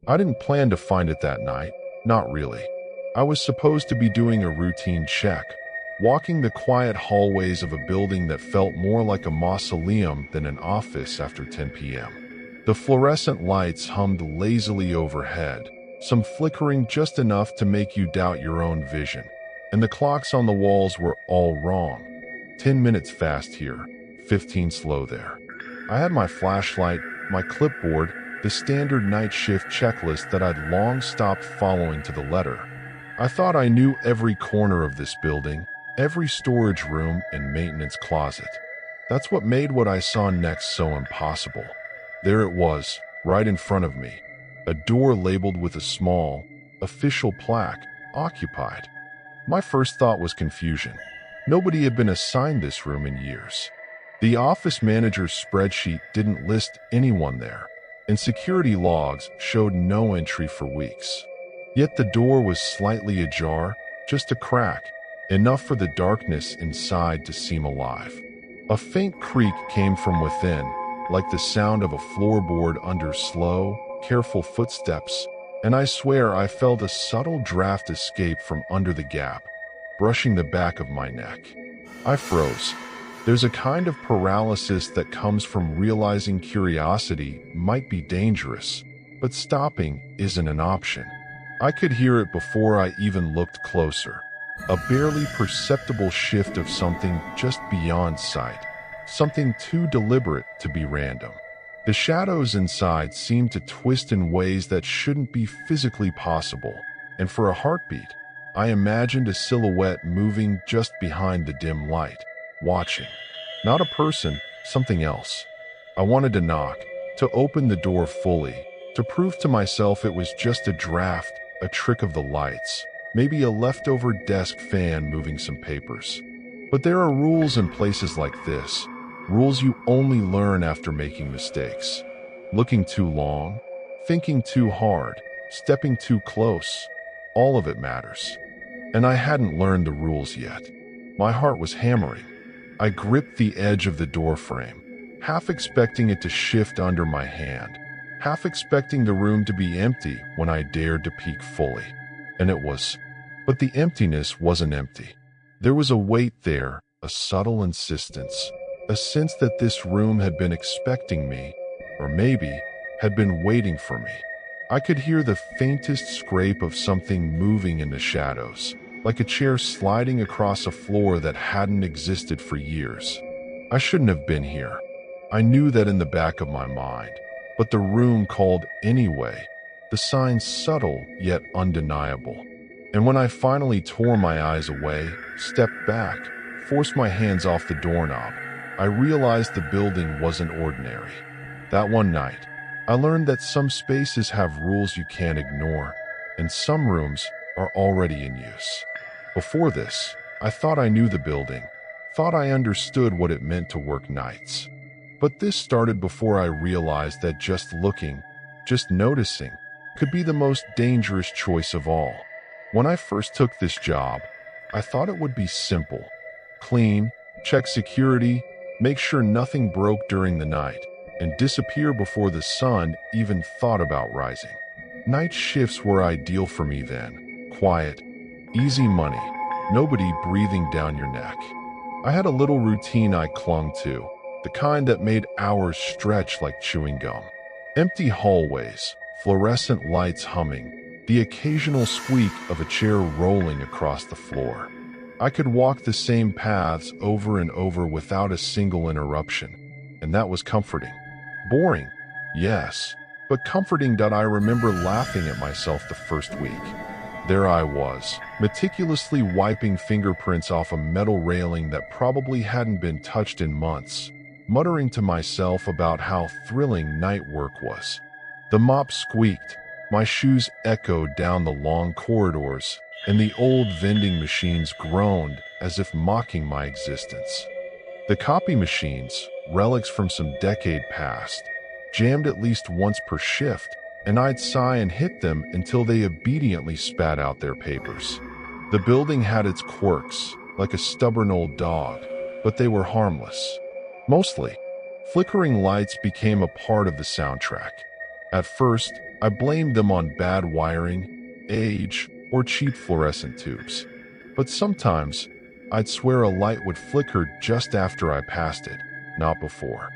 I didn't plan to find it that night, not really. I was supposed to be doing a routine check, walking the quiet hallways of a building that felt more like a mausoleum than an office after 10 p.m. The fluorescent lights hummed lazily overhead, some flickering just enough to make you doubt your own vision. And the clocks on the walls were all wrong. 10 minutes fast here, 15 slow there. I had my flashlight, my clipboard, the standard night shift checklist that I'd long stopped following to the letter. I thought I knew every corner of this building, every storage room and maintenance closet. That's what made what I saw next so impossible. There it was, right in front of me. A door labeled with a small, official plaque, occupied. My first thought was confusion. Nobody had been assigned this room in years. The office manager's spreadsheet didn't list anyone there, and security logs showed no entry for weeks. Yet the door was slightly ajar, just a crack, enough for the darkness inside to seem alive. A faint creak came from within, like the sound of a floorboard under slow, careful footsteps, and I swear I felt a subtle draft escape from under the gap, brushing the back of my neck. I froze. There's a kind of paralysis that comes from realizing curiosity might be dangerous, but stopping isn't an option. I could hear it before I even looked closer. A barely perceptible shift of something just beyond sight, something too deliberate to be random. The shadows inside seemed to twist in ways that shouldn't be physically possible, and for a heartbeat, I imagined a silhouette moving just behind the dim light, watching. Not a person, something else. I wanted to knock, to open the door fully, to prove to myself it was just a draft, a trick of the lights, maybe a leftover desk fan moving some papers. But there are rules in places like this, rules you only learn after making mistakes. Looking too long, thinking too hard, stepping too close, all of it matters. And I hadn't learned the rules yet. My heart was hammering. I gripped the edge of the door frame, half expecting it to shift under my hand, half expecting the room to be empty when I dared to peek fully. And it was. But the emptiness wasn't empty. There was a weight there, a subtle insistence, a sense that this room had been expecting me, or maybe had been waiting for me. I could hear the faintest scrape of something moving in the shadows, like a chair sliding across a floor that hadn't existed for years. I shouldn't have been here. I knew that in the back of my mind, but the room called anyway, the signs subtle yet undeniable. And when I finally tore my eyes away, stepped back, forced my hands off the doorknob, I realized the building wasn't ordinary. That one night, I learned that some spaces have rules you can't ignore, and some rooms are already in use. Before this, I thought I knew the building, thought I understood what it meant to work nights. But this started before I realized that just looking, just noticing, could be the most dangerous choice of all. When I first took this job, I thought it would be simple. Clean, check security, make sure nothing broke during the night, and disappear before the sun even thought about rising. Night shifts were ideal for me then. Quiet, easy money, nobody breathing down your neck. I had a little routine I clung to, the kind that made hours stretch like chewing gum. Empty hallways, fluorescent lights humming, the occasional squeak of a chair rolling across the floor. I could walk the same paths over and over without a single interruption, and that was comforting. Boring, yes, but comforting. I remember laughing at myself the first week. There I was, meticulously wiping fingerprints off a metal railing that probably hadn't been touched in months, muttering to myself about how thrilling night work was. The mop squeaked, my shoes echoed down the long corridors, and the old vending machines groaned as if mocking my existence. The copy machines, relics from some decade past, jammed at least once per shift, and I'd sigh and hit them until they obediently spat out their papers. The building had its quirks, like a stubborn old dog, but they were harmless. Mostly, flickering lights became a part of the soundtrack. At first, I blamed them on bad wiring, age, or cheap fluorescent tubes. But sometimes, I'd swear a light would flicker just after I passed it, not before.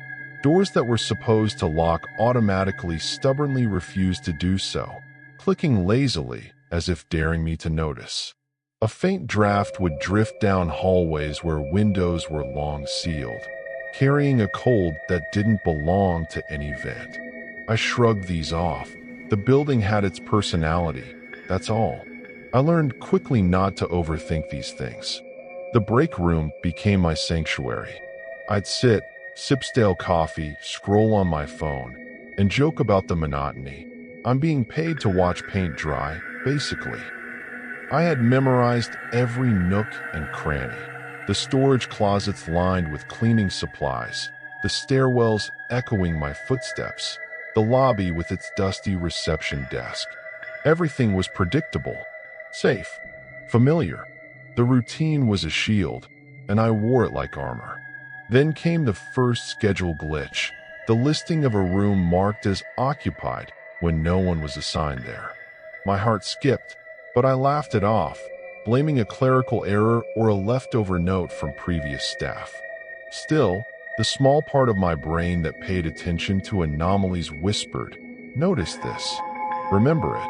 Doors that were supposed to lock automatically stubbornly refused to do so, clicking lazily as if daring me to notice. A faint draft would drift down hallways where windows were long sealed, carrying a cold that didn't belong to any vent. I shrugged these off. The building had its personality, that's all. I learned quickly not to overthink these things. The break room became my sanctuary. I'd sit, sip stale coffee, scroll on my phone, and joke about the monotony. I'm being paid to watch paint dry, basically. I had memorized every nook and cranny. The storage closets lined with cleaning supplies, the stairwells echoing my footsteps, the lobby with its dusty reception desk. Everything was predictable, safe, familiar. The routine was a shield, and I wore it like armor. Then came the first schedule glitch, the listing of a room marked as occupied when no one was assigned there. My heart skipped, but I laughed it off, blaming a clerical error or a leftover note from previous staff. Still, the small part of my brain that paid attention to anomalies whispered, "Notice this. Remember it."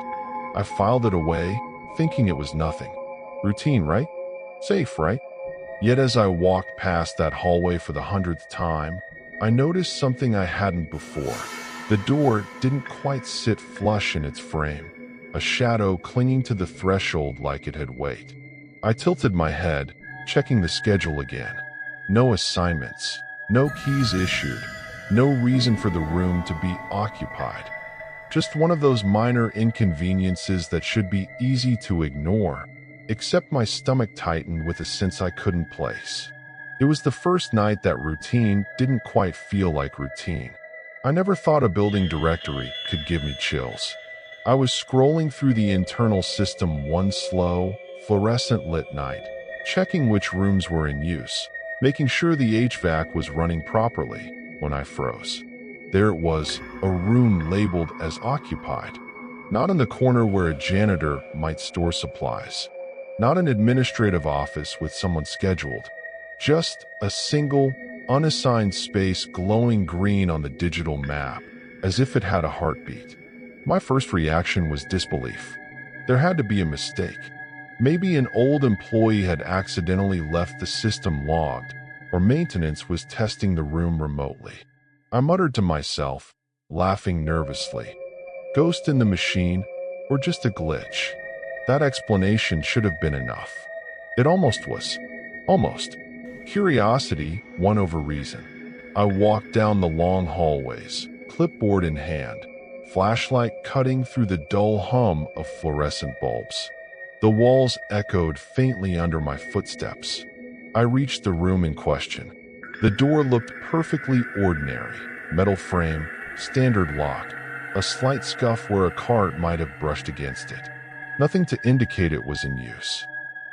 I filed it away, thinking it was nothing. Routine, right? Safe, right? Yet as I walked past that hallway for the 100th time, I noticed something I hadn't before. The door didn't quite sit flush in its frame, a shadow clinging to the threshold like it had weight. I tilted my head, checking the schedule again. No assignments, no keys issued, no reason for the room to be occupied. Just one of those minor inconveniences that should be easy to ignore, except my stomach tightened with a sense I couldn't place. It was the first night that routine didn't quite feel like routine. I never thought a building directory could give me chills. I was scrolling through the internal system one slow, fluorescent-lit night, checking which rooms were in use, making sure the HVAC was running properly, when I froze. There it was, a room labeled as occupied. Not in the corner where a janitor might store supplies. Not an administrative office with someone scheduled. Just a single, unassigned space glowing green on the digital map, as if it had a heartbeat. My first reaction was disbelief. There had to be a mistake. Maybe an old employee had accidentally left the system logged, or maintenance was testing the room remotely. I muttered to myself, laughing nervously. Ghost in the machine, or just a glitch? That explanation should have been enough. It almost was. Almost. Curiosity won over reason. I walked down the long hallways, clipboard in hand, flashlight cutting through the dull hum of fluorescent bulbs. The walls echoed faintly under my footsteps. I reached the room in question. The door looked perfectly ordinary. Metal frame, standard lock, a slight scuff where a cart might have brushed against it. Nothing to indicate it was in use.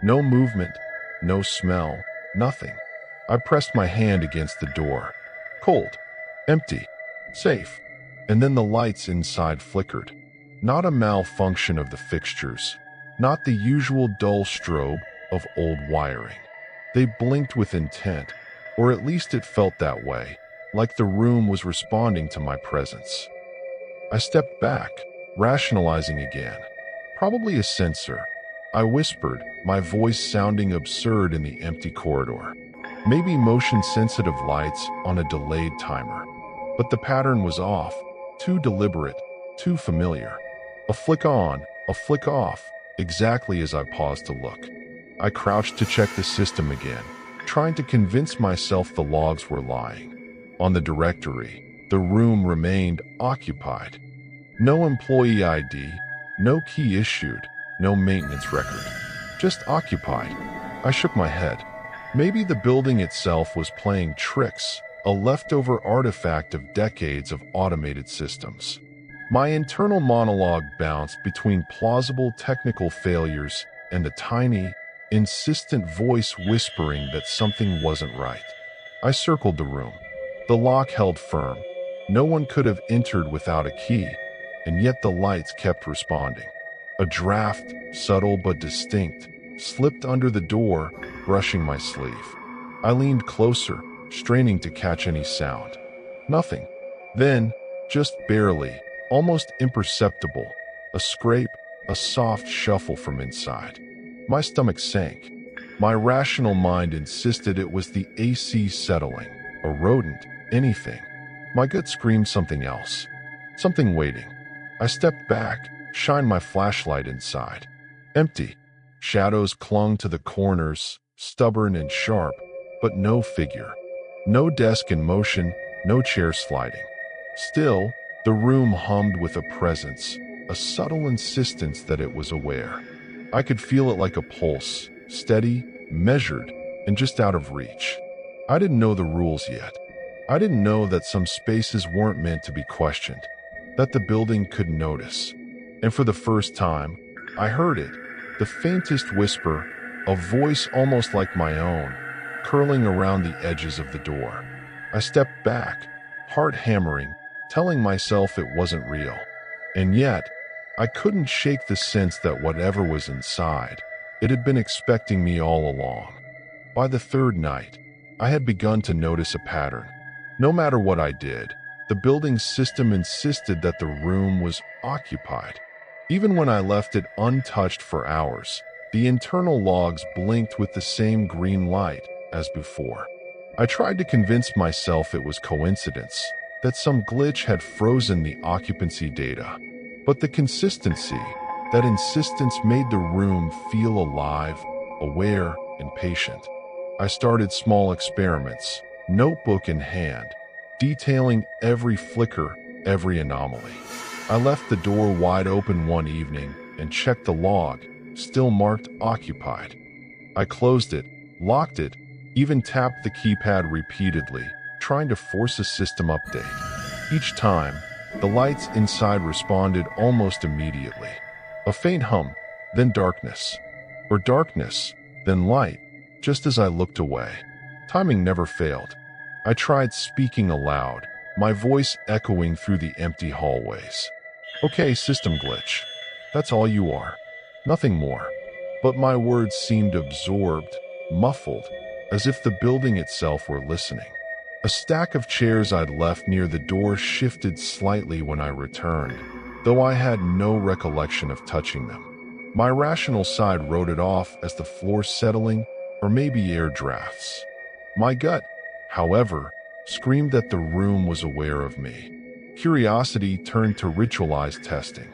No movement, no smell, nothing. I pressed my hand against the door. Cold, empty, safe. And then the lights inside flickered. Not a malfunction of the fixtures, not the usual dull strobe of old wiring. They blinked with intent, or at least it felt that way, like the room was responding to my presence. I stepped back, rationalizing again. Probably a sensor. I whispered, my voice sounding absurd in the empty corridor. Maybe motion-sensitive lights on a delayed timer. But the pattern was off, too deliberate, too familiar. A flick on, a flick off, exactly as I paused to look. I crouched to check the system again, trying to convince myself the logs were lying. On the directory, the room remained occupied. No employee ID, no key issued, no maintenance record. Just occupied. I shook my head. Maybe the building itself was playing tricks, a leftover artifact of decades of automated systems. My internal monologue bounced between plausible technical failures and the tiny, insistent voice whispering that something wasn't right. I circled the room. The lock held firm. No one could have entered without a key. and yet the lights kept responding. A draft, subtle but distinct, slipped under the door, brushing my sleeve. I leaned closer, straining to catch any sound. Nothing. Then, just barely, almost imperceptible, a scrape, a soft shuffle from inside. My stomach sank. My rational mind insisted it was the AC settling, a rodent, anything. My gut screamed something else. Something waiting. I stepped back, shined my flashlight inside. Empty. Shadows clung to the corners, stubborn and sharp, but no figure. No desk in motion, no chair sliding. Still, the room hummed with a presence, a subtle insistence that it was aware. I could feel it like a pulse, steady, measured, and just out of reach. I didn't know the rules yet. I didn't know that some spaces weren't meant to be questioned, that the building could notice. And for the first time, I heard it, the faintest whisper, a voice almost like my own, curling around the edges of the door. I stepped back, heart hammering, telling myself it wasn't real. And yet, I couldn't shake the sense that whatever was inside, it had been expecting me all along. By the third night, I had begun to notice a pattern. No matter what I did, the building's system insisted that the room was occupied. Even when I left it untouched for hours, the internal logs blinked with the same green light as before. I tried to convince myself it was coincidence, that some glitch had frozen the occupancy data. But the consistency, that insistence made the room feel alive, aware, and patient. I started small experiments, notebook in hand, detailing every flicker, every anomaly. I left the door wide open one evening and checked the log, still marked occupied. I closed it, locked it, even tapped the keypad repeatedly, trying to force a system update. Each time, the lights inside responded almost immediately. A faint hum, then darkness. Or darkness, then light, just as I looked away. Timing never failed. I tried speaking aloud, my voice echoing through the empty hallways. Okay, system glitch. That's all you are. Nothing more. But my words seemed absorbed, muffled, as if the building itself were listening. A stack of chairs I'd left near the door shifted slightly when I returned, though I had no recollection of touching them. My rational side wrote it off as the floor settling or maybe air drafts. My gut, however, screamed that the room was aware of me. Curiosity turned to ritualized testing.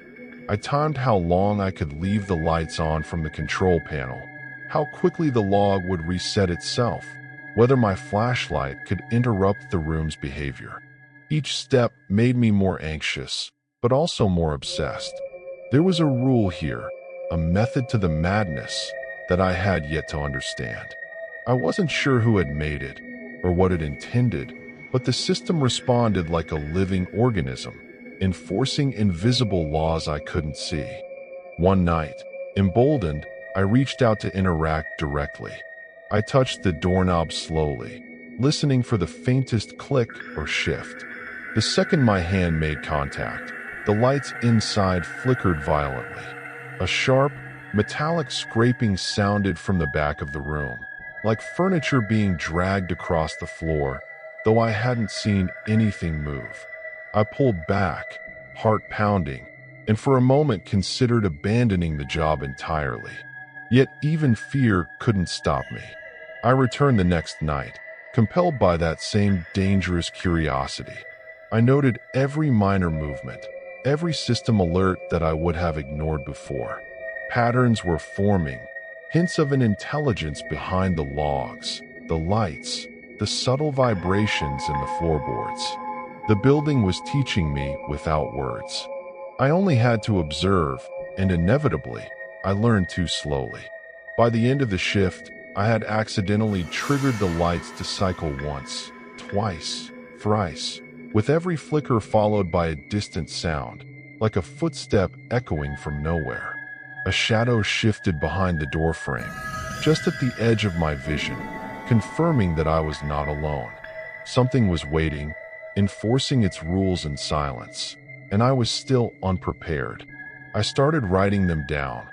I timed how long I could leave the lights on from the control panel, how quickly the log would reset itself, whether my flashlight could interrupt the room's behavior. Each step made me more anxious, but also more obsessed. There was a rule here, a method to the madness that I had yet to understand. I wasn't sure who had made it, or what it intended, but the system responded like a living organism, enforcing invisible laws I couldn't see. One night, emboldened, I reached out to interact directly. I touched the doorknob slowly, listening for the faintest click or shift. The second my hand made contact, the lights inside flickered violently. A sharp, metallic scraping sounded from the back of the room, like furniture being dragged across the floor, though I hadn't seen anything move. I pulled back, heart pounding, and for a moment considered abandoning the job entirely. Yet even fear couldn't stop me. I returned the next night, compelled by that same dangerous curiosity. I noted every minor movement, every system alert that I would have ignored before. Patterns were forming, hints of an intelligence behind the logs, the lights, the subtle vibrations in the floorboards. The building was teaching me without words. I only had to observe, and inevitably, I learned too slowly. By the end of the shift, I had accidentally triggered the lights to cycle once, twice, thrice, with every flicker followed by a distant sound, like a footstep echoing from nowhere. A shadow shifted behind the doorframe, just at the edge of my vision, confirming that I was not alone. Something was waiting, enforcing its rules in silence. and I was still unprepared. I started writing them down.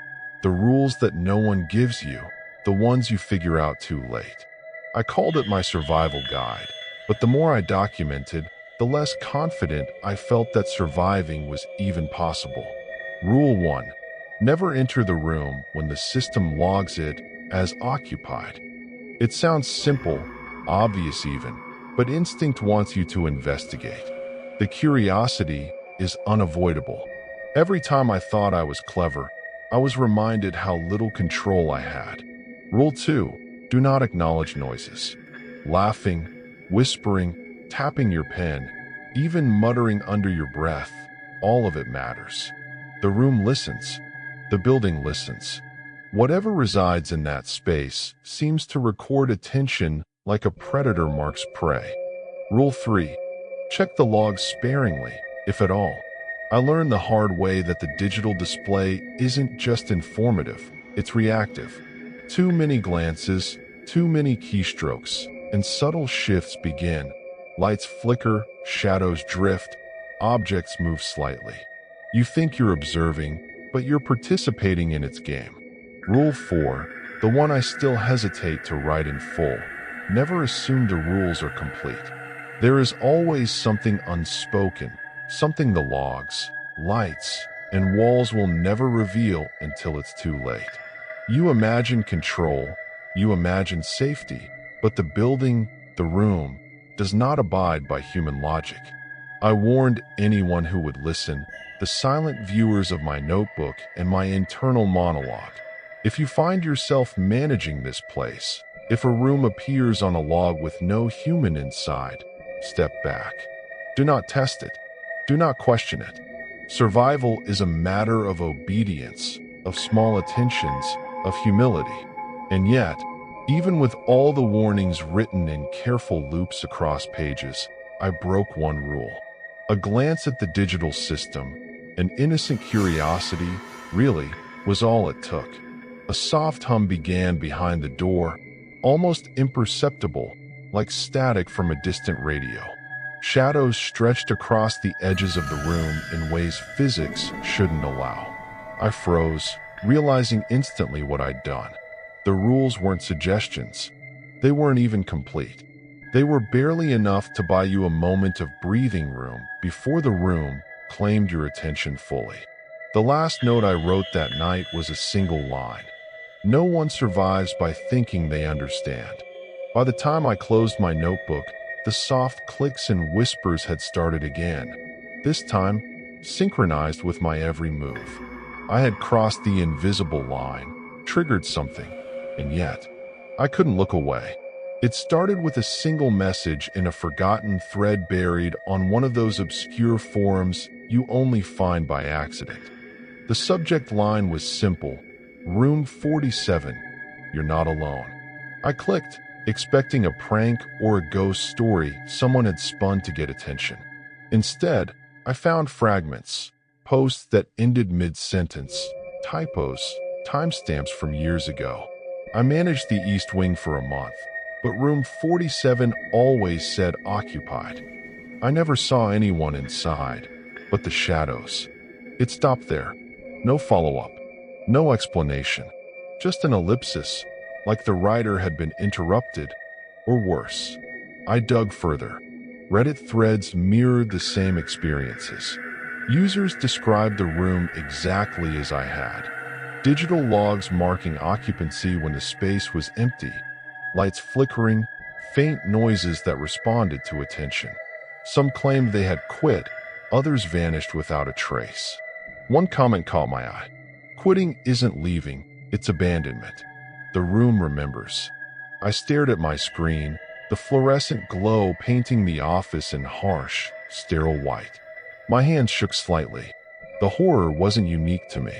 The rules that no one gives you, the ones you figure out too late. I called it my survival guide, but the more I documented, the less confident I felt that surviving was even possible. Rule 1. Never enter the room when the system logs it as occupied. It sounds simple, obvious even, but instinct wants you to investigate. The curiosity is unavoidable. Every time I thought I was clever, I was reminded how little control I had. Rule 2. Do not acknowledge noises. Laughing, whispering, tapping your pen, even muttering under your breath, all of it matters. The room listens. The building listens. Whatever resides in that space seems to record attention like a predator marks prey. Rule 3. Check the logs sparingly, if at all. I learned the hard way that the digital display isn't just informative, it's reactive. Too many glances, too many keystrokes, and subtle shifts begin. Lights flicker, shadows drift, objects move slightly. You think you're observing, but you're participating in its game. Rule 4, the one I still hesitate to write in full. Never assume the rules are complete. There is always something unspoken, something the logs, lights, and walls will never reveal until it's too late. You imagine control, you imagine safety, but the building, the room, does not abide by human logic. I warned anyone who would listen, the silent viewers of my notebook and my internal monologue. If you find yourself managing this place, if a room appears on a log with no human inside, step back. Do not test it. Do not question it. Survival is a matter of obedience, of small attentions, of humility. And yet, even with all the warnings written in careful loops across pages, I broke one rule. A glance at the digital system, an innocent curiosity, really, was all it took. A soft hum began behind the door, almost imperceptible, like static from a distant radio. Shadows stretched across the edges of the room in ways physics shouldn't allow. I froze, realizing instantly what I'd done. The rules weren't suggestions. They weren't even complete. They were barely enough to buy you a moment of breathing room before the room claimed your attention fully. The last note I wrote that night was a single line. No one survives by thinking they understand. By the time I closed my notebook, the soft clicks and whispers had started again, this time synchronized with my every move. I had crossed the invisible line, triggered something, and yet I couldn't look away. It started with a single message in a forgotten thread buried on one of those obscure forums you only find by accident. The subject line was simple: Room 47, you're not alone. I clicked, expecting a prank or a ghost story someone had spun to get attention. Instead, I found fragments, posts that ended mid-sentence, typos, timestamps from years ago. I managed the East Wing for a month, but room 47 always said occupied. I never saw anyone inside, but the shadows. It stopped there. No follow-up. No explanation, just an ellipsis, like the writer had been interrupted, or worse. I dug further. Reddit threads mirrored the same experiences. Users described the room exactly as I had. Digital logs marking occupancy when the space was empty, lights flickering, faint noises that responded to attention. Some claimed they had quit, others vanished without a trace. One comment caught my eye. Quitting isn't leaving, it's abandonment. The room remembers. I stared at my screen, the fluorescent glow painting the office in harsh, sterile white. My hands shook slightly. The horror wasn't unique to me.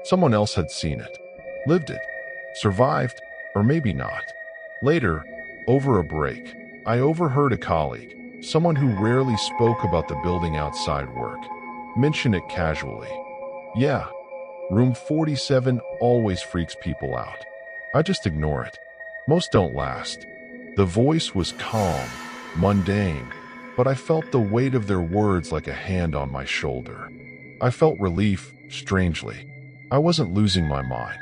Someone else had seen it, lived it, survived, or maybe not. Later, over a break, I overheard a colleague, someone who rarely spoke about the building outside work, mention it casually. Yeah, room 47 always freaks people out. I just ignore it. Most don't last. The voice was calm, mundane, but I felt the weight of their words like a hand on my shoulder. I felt relief, strangely. I wasn't losing my mind.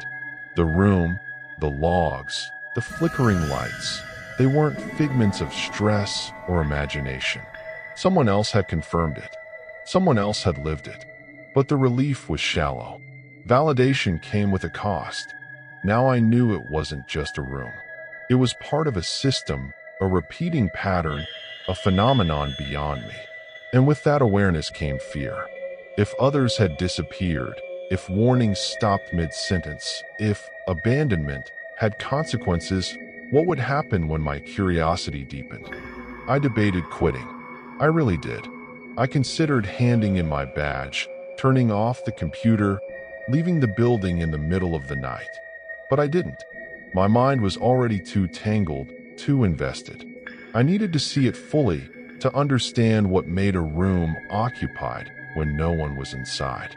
The room, the logs, the flickering lights, they weren't figments of stress or imagination. Someone else had confirmed it. Someone else had lived it. But the relief was shallow. Validation came with a cost. Now I knew it wasn't just a room. It was part of a system, a repeating pattern, a phenomenon beyond me. And with that awareness came fear. If others had disappeared, if warnings stopped mid-sentence, if abandonment had consequences, what would happen when my curiosity deepened? I debated quitting. I really did. I considered handing in my badge, turning off the computer, leaving the building in the middle of the night. But I didn't. My mind was already too tangled, too invested. I needed to see it fully, to understand what made a room occupied when no one was inside.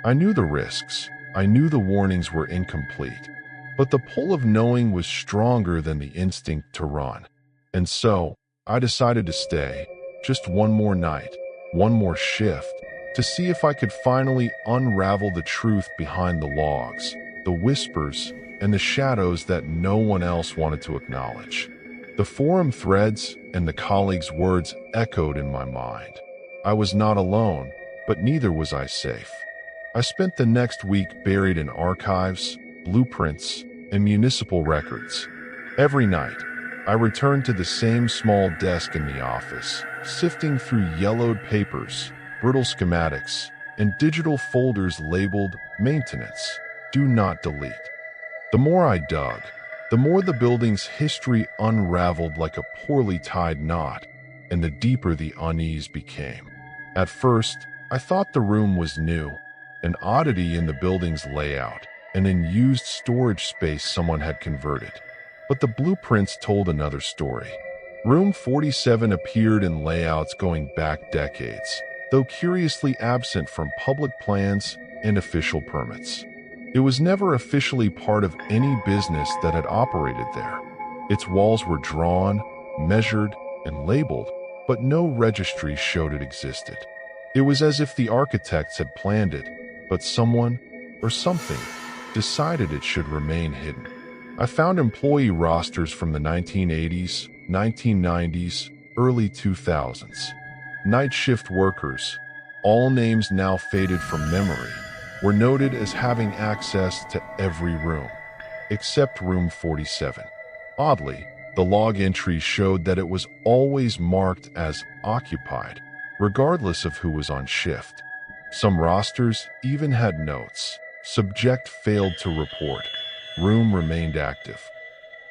I knew the risks. I knew the warnings were incomplete. But the pull of knowing was stronger than the instinct to run. And so, I decided to stay, just one more night, one more shift, to see if I could finally unravel the truth behind the logs, the whispers, and the shadows that no one else wanted to acknowledge. The forum threads and the colleagues' words echoed in my mind. I was not alone, but neither was I safe. I spent the next week buried in archives, blueprints, and municipal records. Every night, I returned to the same small desk in the office, sifting through yellowed papers, brittle schematics, and digital folders labeled Maintenance, Do Not Delete. The more I dug, the more the building's history unraveled like a poorly tied knot, and the deeper the unease became. At first, I thought the room was new, an oddity in the building's layout, an unused storage space someone had converted. But the blueprints told another story. Room 47 appeared in layouts going back decades, though curiously absent from public plans and official permits. It was never officially part of any business that had operated there. Its walls were drawn, measured, and labeled, but no registry showed it existed. It was as if the architects had planned it, but someone, or something, decided it should remain hidden. I found employee rosters from the 1980s, 1990s, early 2000s. Night shift workers, all names now faded from memory, were noted as having access to every room, except room 47. Oddly, the log entry showed that it was always marked as occupied, regardless of who was on shift. Some rosters even had notes. Subject failed to report. Room remained active.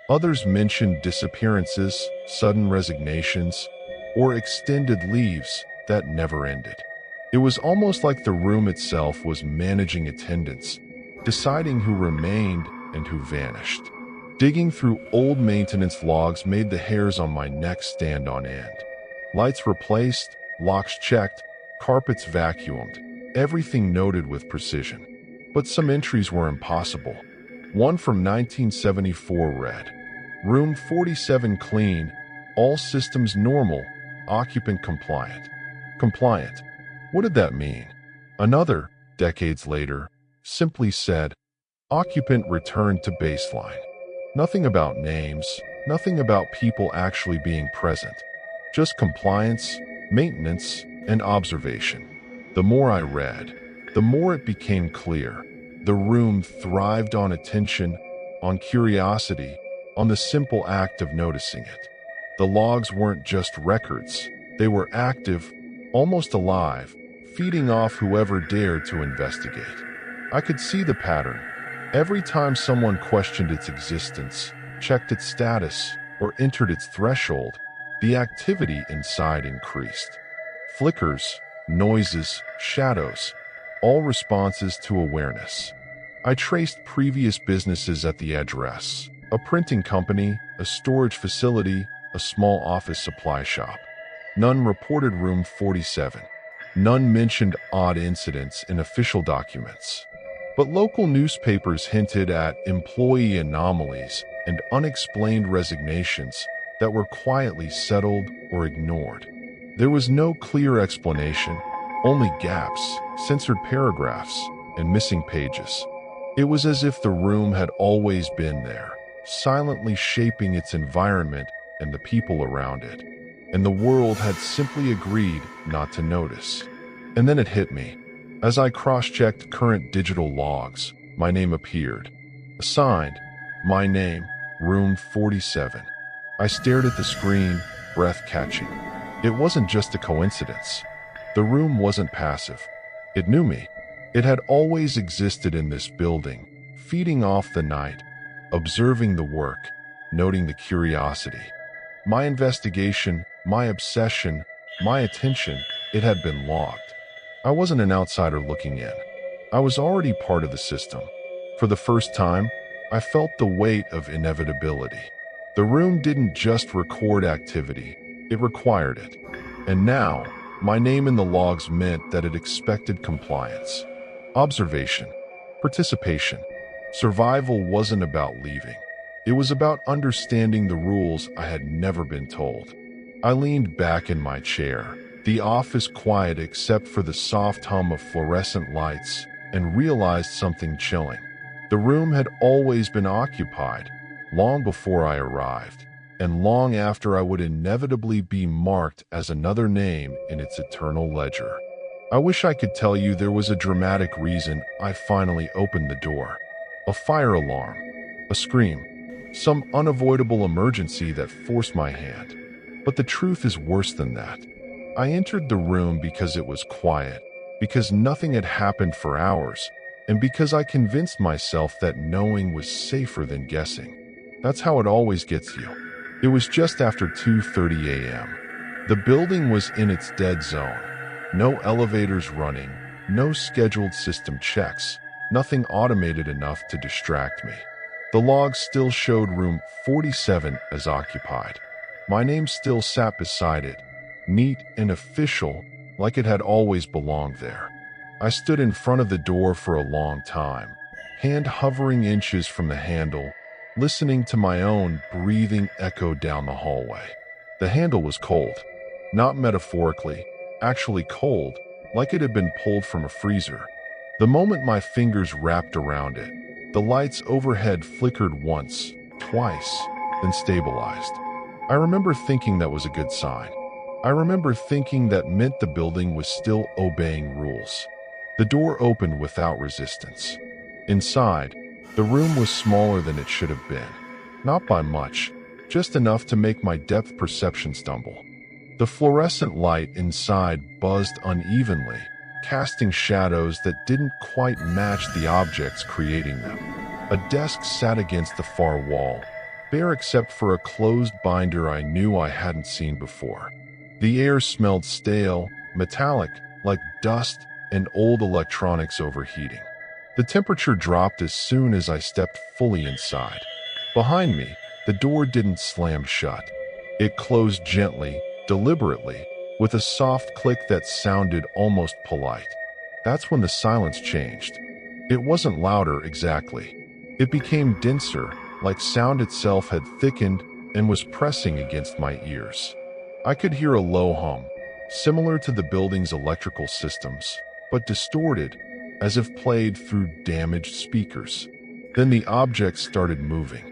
Others mentioned disappearances, sudden resignations, or extended leaves that never ended. It was almost like the room itself was managing attendance, deciding who remained and who vanished. Digging through old maintenance logs made the hairs on my neck stand on end. Lights replaced, locks checked, carpets vacuumed, everything noted with precision. But some entries were impossible. One from 1974 read, Room 47 clean, all systems normal, occupant compliant. Compliant. What did that mean? Another, decades later, simply said, Occupant returned to baseline. Nothing about names, nothing about people actually being present. Just compliance, maintenance, and observation. The more I read, the more it became clear. The room thrived on attention, on curiosity, on the simple act of noticing it. The logs weren't just records. They were active, almost alive, feeding off whoever dared to investigate. I could see the pattern. Every time someone questioned its existence, checked its status, or entered its threshold, the activity inside increased. Flickers, noises, shadows, all responses to awareness. I traced previous businesses at the address: a printing company, a storage facility, a small office supply shop. None reported room 47. None mentioned odd incidents in official documents. But local newspapers hinted at employee anomalies and unexplained resignations that were quietly settled or ignored. There was no clear explanation, only gaps, censored paragraphs, and missing pages. It was as if the room had always been there, silently shaping its environment and the people around it. And the world had simply agreed not to notice. And then it hit me. As I cross-checked current digital logs, my name appeared. Assigned, my name, room 47. I stared at the screen, breath catching. It wasn't just a coincidence. The room wasn't passive. It knew me. It had always existed in this building, feeding off the night, observing the work, noting the curiosity. My investigation, my obsession, my attention, it had been logged. I wasn't an outsider looking in. I was already part of the system. For the first time, I felt the weight of inevitability. The room didn't just record activity, it required it. And now, my name in the logs meant that it expected compliance. Observation, participation. Survival wasn't about leaving. It was about understanding the rules I had never been told. I leaned back in my chair, the office quiet except for the soft hum of fluorescent lights, and realized something chilling. The room had always been occupied, long before I arrived, and long after I would inevitably be marked as another name in its eternal ledger. I wish I could tell you there was a dramatic reason I finally opened the door. A fire alarm, a scream, some unavoidable emergency that forced my hand. But the truth is worse than that. I entered the room because it was quiet, because nothing had happened for hours, and because I convinced myself that knowing was safer than guessing. That's how it always gets you. It was just after 2:30 a.m. The building was in its dead zone. No elevators running, no scheduled system checks, nothing automated enough to distract me. The logs still showed room 47 as occupied. My name still sat beside it, neat and official, like it had always belonged there. I stood in front of the door for a long time, hand hovering inches from the handle, listening to my own breathing echo down the hallway. The handle was cold, not metaphorically, actually cold, like it had been pulled from a freezer. The moment my fingers wrapped around it, the lights overhead flickered once, twice, then stabilized. I remember thinking that was a good sign. I remember thinking that meant the building was still obeying rules. The door opened without resistance. Inside, the room was smaller than it should have been. Not by much, just enough to make my depth perception stumble. The fluorescent light inside buzzed unevenly, casting shadows that didn't quite match the objects creating them. A desk sat against the far wall, bare except for a closed binder I knew I hadn't seen before. The air smelled stale, metallic, like dust and old electronics overheating. The temperature dropped as soon as I stepped fully inside. Behind me, the door didn't slam shut. It closed gently, deliberately, with a soft click that sounded almost polite. That's when the silence changed. It wasn't louder exactly. It became denser, like sound itself had thickened and was pressing against my ears. I could hear a low hum, similar to the building's electrical systems, but distorted, as if played through damaged speakers. Then the object started moving.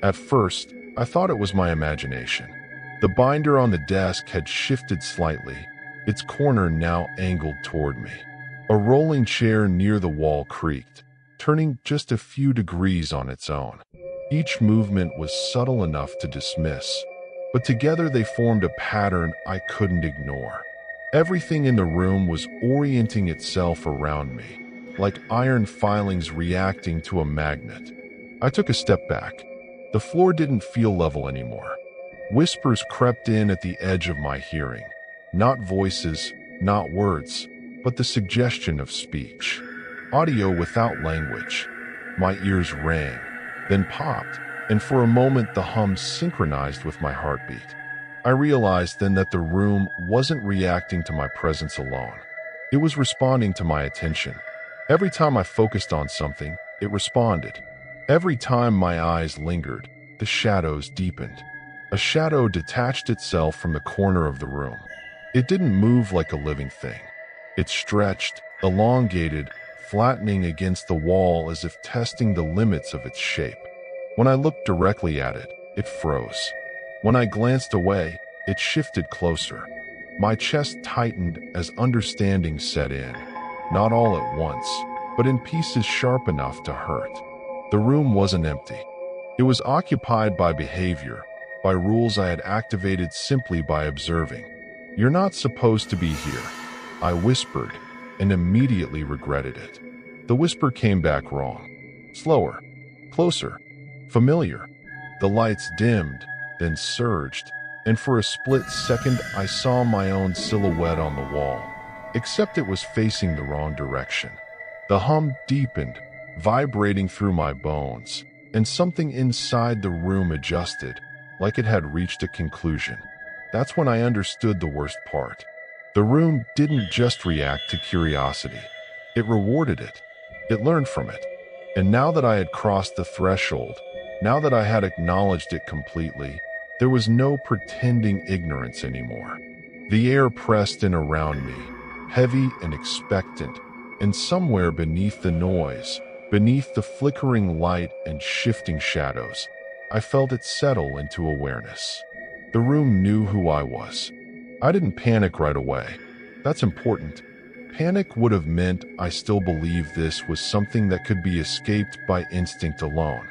At first, I thought it was my imagination. The binder on the desk had shifted slightly, its corner now angled toward me. A rolling chair near the wall creaked, turning just a few degrees on its own. Each movement was subtle enough to dismiss, but together they formed a pattern I couldn't ignore. Everything in the room was orienting itself around me, like iron filings reacting to a magnet. I took a step back. The floor didn't feel level anymore. Whispers crept in at the edge of my hearing. Not voices, not words, but the suggestion of speech. Audio without language. My ears rang, then popped, and for a moment the hum synchronized with my heartbeat. I realized then that the room wasn't reacting to my presence alone. It was responding to my attention. Every time I focused on something, it responded. Every time my eyes lingered, the shadows deepened. A shadow detached itself from the corner of the room. It didn't move like a living thing. It stretched, elongated, flattening against the wall as if testing the limits of its shape. When I looked directly at it, it froze. When I glanced away, it shifted closer. My chest tightened as understanding set in. Not all at once, but in pieces sharp enough to hurt. The room wasn't empty. It was occupied by behavior, by rules I had activated simply by observing. "You're not supposed to be here," I whispered, and immediately regretted it. The whisper came back wrong. Slower, closer, familiar. The lights dimmed, then surged, and for a split second I saw my own silhouette on the wall, except it was facing the wrong direction. The hum deepened, vibrating through my bones, and something inside the room adjusted, like it had reached a conclusion. That's when I understood the worst part. The room didn't just react to curiosity. It rewarded it. It learned from it. And now that I had crossed the threshold, now that I had acknowledged it completely, there was no pretending ignorance anymore. The air pressed in around me, heavy and expectant, and somewhere beneath the noise, beneath the flickering light and shifting shadows, I felt it settle into awareness. The room knew who I was. I didn't panic right away. That's important. Panic would have meant I still believed this was something that could be escaped by instinct alone.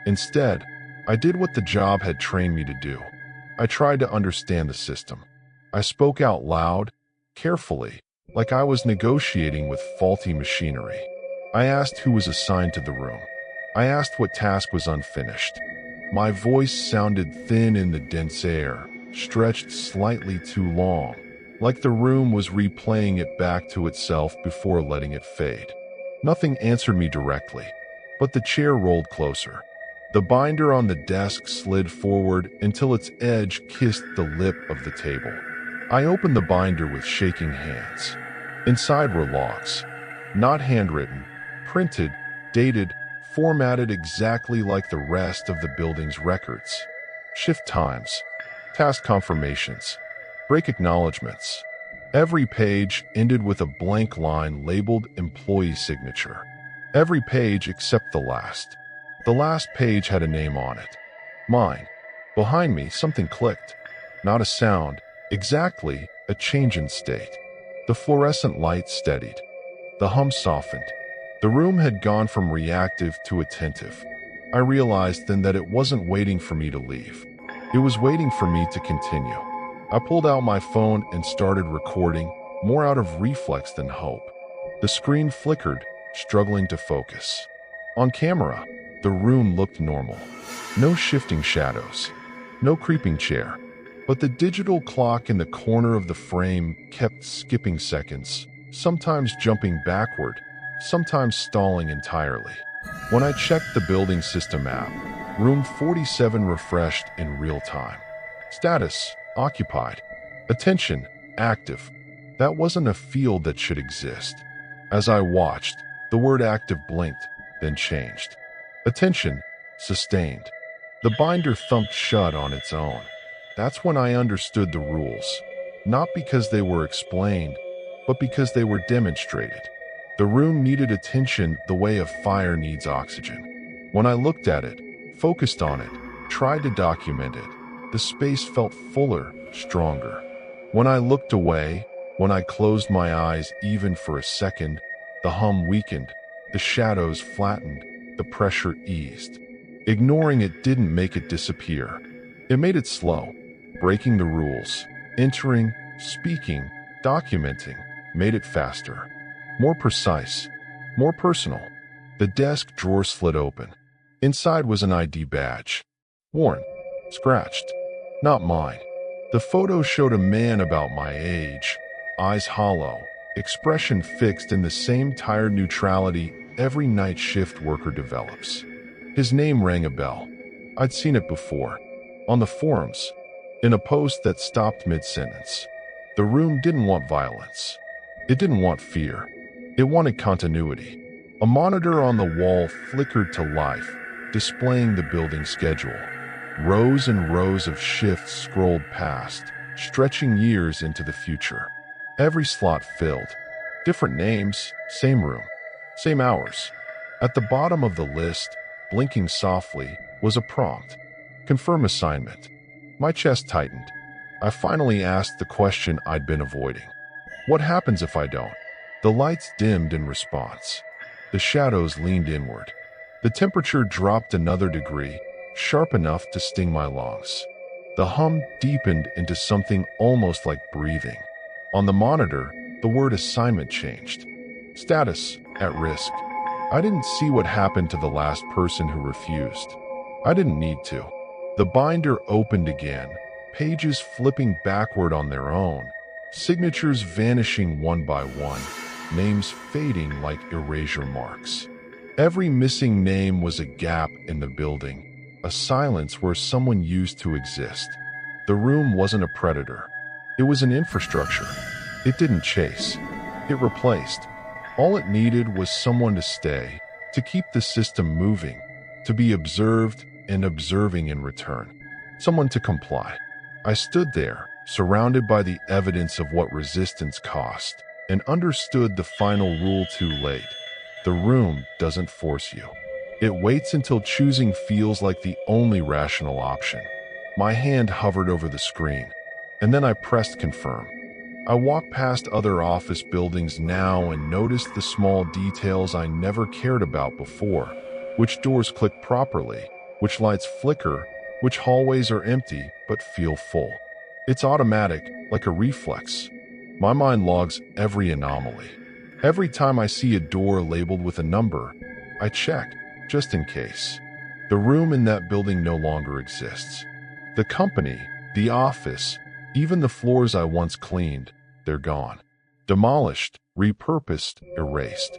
Instead, I did what the job had trained me to do. I tried to understand the system. I spoke out loud, carefully, like I was negotiating with faulty machinery. I asked who was assigned to the room. I asked what task was unfinished. My voice sounded thin in the dense air, stretched slightly too long, like the room was replaying it back to itself before letting it fade. Nothing answered me directly, but the chair rolled closer. The binder on the desk slid forward until its edge kissed the lip of the table. I opened the binder with shaking hands. Inside were logs, not handwritten, printed, dated, formatted exactly like the rest of the building's records. Shift times, task confirmations, break acknowledgements. Every page ended with a blank line labeled employee signature. Every page except the last. The last page had a name on it. Mine. Behind me, something clicked. Not a sound, exactly a change in state. The fluorescent light steadied. The hum softened. The room had gone from reactive to attentive. I realized then that it wasn't waiting for me to leave. It was waiting for me to continue. I pulled out my phone and started recording, more out of reflex than hope. The screen flickered, struggling to focus. On camera, the room looked normal. No shifting shadows, no creeping chair. But the digital clock in the corner of the frame kept skipping seconds, sometimes jumping backward, sometimes stalling entirely. When I checked the building system app, room 47 refreshed in real time. Status, occupied. Attention, active. That wasn't a field that should exist. As I watched, the word active blinked, then changed. Attention, sustained. The binder thumped shut on its own. That's when I understood the rules. Not because they were explained, but because they were demonstrated. The room needed attention the way a fire needs oxygen. When I looked at it, focused on it, tried to document it, the space felt fuller, stronger. When I looked away, when I closed my eyes even for a second, the hum weakened, the shadows flattened, the pressure eased. Ignoring it didn't make it disappear. It made it slow, breaking the rules, entering, speaking, documenting, made it faster. More precise, more personal. The desk drawer slid open. Inside was an ID badge. Worn, scratched. Not mine. The photo showed a man about my age, eyes hollow, expression fixed in the same tired neutrality every night shift worker develops. His name rang a bell. I'd seen it before. On the forums. In a post that stopped mid-sentence. The room didn't want violence. It didn't want fear. It wanted continuity. A monitor on the wall flickered to life, displaying the building schedule. Rows and rows of shifts scrolled past, stretching years into the future. Every slot filled. Different names, same room, same hours. At the bottom of the list, blinking softly, was a prompt. Confirm assignment. My chest tightened. I finally asked the question I'd been avoiding. What happens if I don't? The lights dimmed in response. The shadows leaned inward. The temperature dropped another degree, sharp enough to sting my lungs. The hum deepened into something almost like breathing. On the monitor, the word assignment changed. Status, at risk. I didn't see what happened to the last person who refused. I didn't need to. The binder opened again, pages flipping backward on their own, signatures vanishing one by one, names fading like erasure marks. Every missing name was a gap in the building, a silence where someone used to exist. The room wasn't a predator. It was an infrastructure. It didn't chase. It replaced. All it needed was someone to stay, to keep the system moving, to be observed and observing in return. Someone to comply. I stood there, surrounded by the evidence of what resistance cost, and understood the final rule too late. The room doesn't force you. It waits until choosing feels like the only rational option. My hand hovered over the screen, and then I pressed confirm. I walked past other office buildings now and noticed the small details I never cared about before. Which doors click properly, which lights flicker, which hallways are empty but feel full. It's automatic, like a reflex. My mind logs every anomaly. Every time I see a door labeled with a number, I check, just in case. The room in that building no longer exists. The company, the office, even the floors I once cleaned, they're gone. Demolished, repurposed, erased.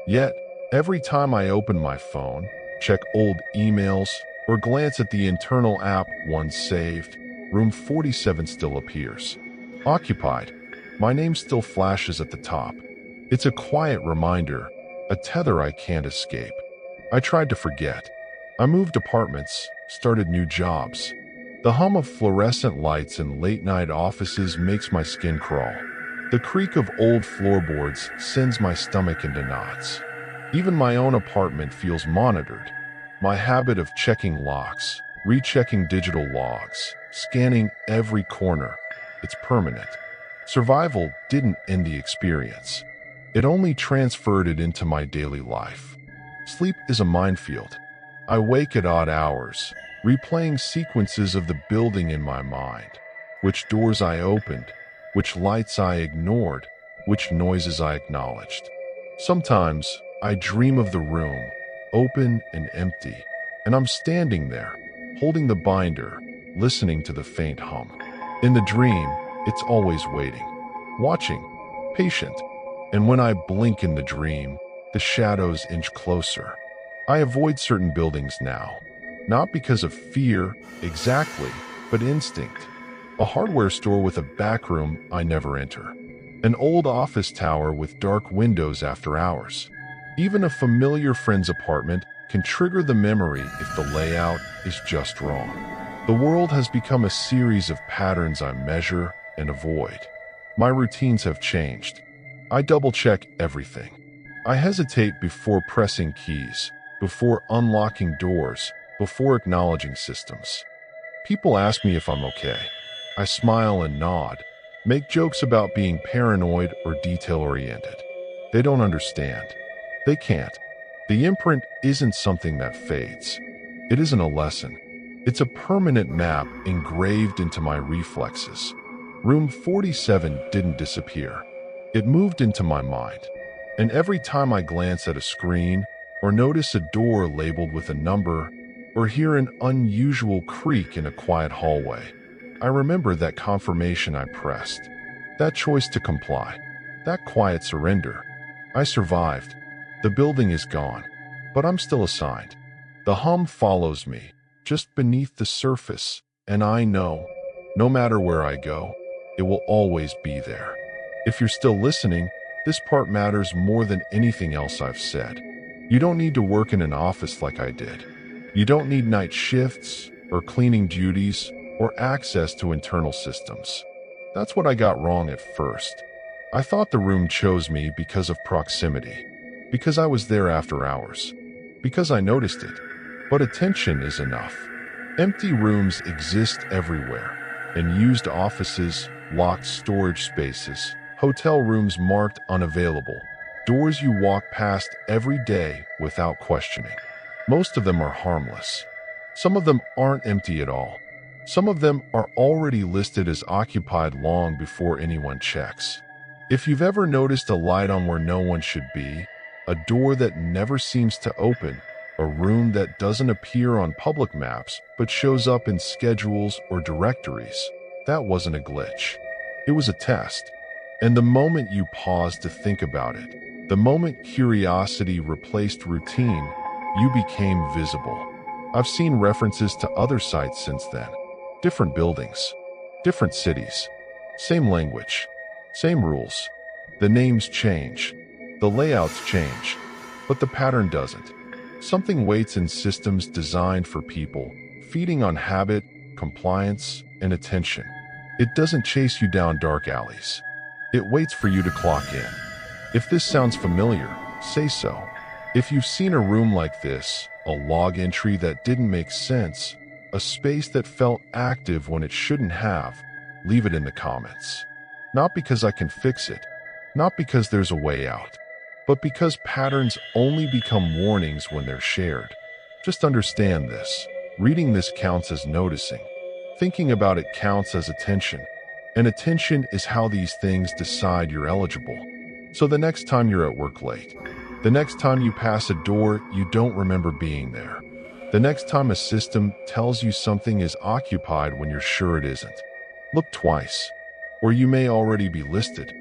Yet, every time I open my phone, check old emails, or glance at the internal app once saved, room 47 still appears. Occupied. My name still flashes at the top. It's a quiet reminder, a tether I can't escape. I tried to forget. I moved apartments, started new jobs. The hum of fluorescent lights and late-night offices makes my skin crawl. The creak of old floorboards sends my stomach into knots. Even my own apartment feels monitored. My habit of checking locks, rechecking digital logs, scanning every corner, it's permanent. Survival didn't end the experience. It only transferred it into my daily life. Sleep is a minefield. I wake at odd hours, replaying sequences of the building in my mind. Which doors I opened, which lights I ignored, which noises I acknowledged. Sometimes I dream of the room, open and empty, and I'm standing there, holding the binder, listening to the faint hum. In the dream, it's always waiting, watching, patient, and when I blink in the dream, the shadows inch closer. I avoid certain buildings now, not because of fear, exactly, but instinct. A hardware store with a back room I never enter. An old office tower with dark windows after hours. Even a familiar friend's apartment can trigger the memory if the layout is just wrong. The world has become a series of patterns I measure and avoid. My routines have changed. I double-check everything. I hesitate before pressing keys, before unlocking doors, before acknowledging systems. People ask me if I'm okay. I smile and nod, make jokes about being paranoid or detail-oriented. They don't understand. They can't. The imprint isn't something that fades. It isn't a lesson. It's a permanent map engraved into my reflexes. Room 47 didn't disappear. It moved into my mind. And every time I glance at a screen, or notice a door labeled with a number, or hear an unusual creak in a quiet hallway, I remember that confirmation I pressed, that choice to comply, that quiet surrender. I survived. The building is gone, but I'm still assigned. The hum follows me, just beneath the surface, and I know, no matter where I go, it will always be there. If you're still listening, this part matters more than anything else I've said. You don't need to work in an office like I did. You don't need night shifts, or cleaning duties, or access to internal systems. That's what I got wrong at first. I thought the room chose me because of proximity, because I was there after hours, because I noticed it. But attention is enough. Empty rooms exist everywhere, and used offices, locked storage spaces, hotel rooms marked unavailable, doors you walk past every day without questioning. Most of them are harmless. Some of them aren't empty at all. Some of them are already listed as occupied long before anyone checks. If you've ever noticed a light on where no one should be, a door that never seems to open, a room that doesn't appear on public maps but shows up in schedules or directories, that wasn't a glitch. It was a test. And the moment you paused to think about it, the moment curiosity replaced routine, you became visible. I've seen references to other sites since then. Different buildings, different cities, same language, same rules. The names change, the layouts change, but the pattern doesn't. Something waits in systems designed for people, feeding on habit, compliance, and attention. It doesn't chase you down dark alleys. It waits for you to clock in. If this sounds familiar, say so. If you've seen a room like this, a log entry that didn't make sense, a space that felt active when it shouldn't have, leave it in the comments. Not because I can fix it, not because there's a way out, but because patterns only become warnings when they're shared. Just understand this. Reading this counts as noticing. Thinking about it counts as attention. And attention is how these things decide you're eligible. So the next time you're at work late, the next time you pass a door you don't remember being there, the next time a system tells you something is occupied when you're sure it isn't, look twice, or you may already be listed.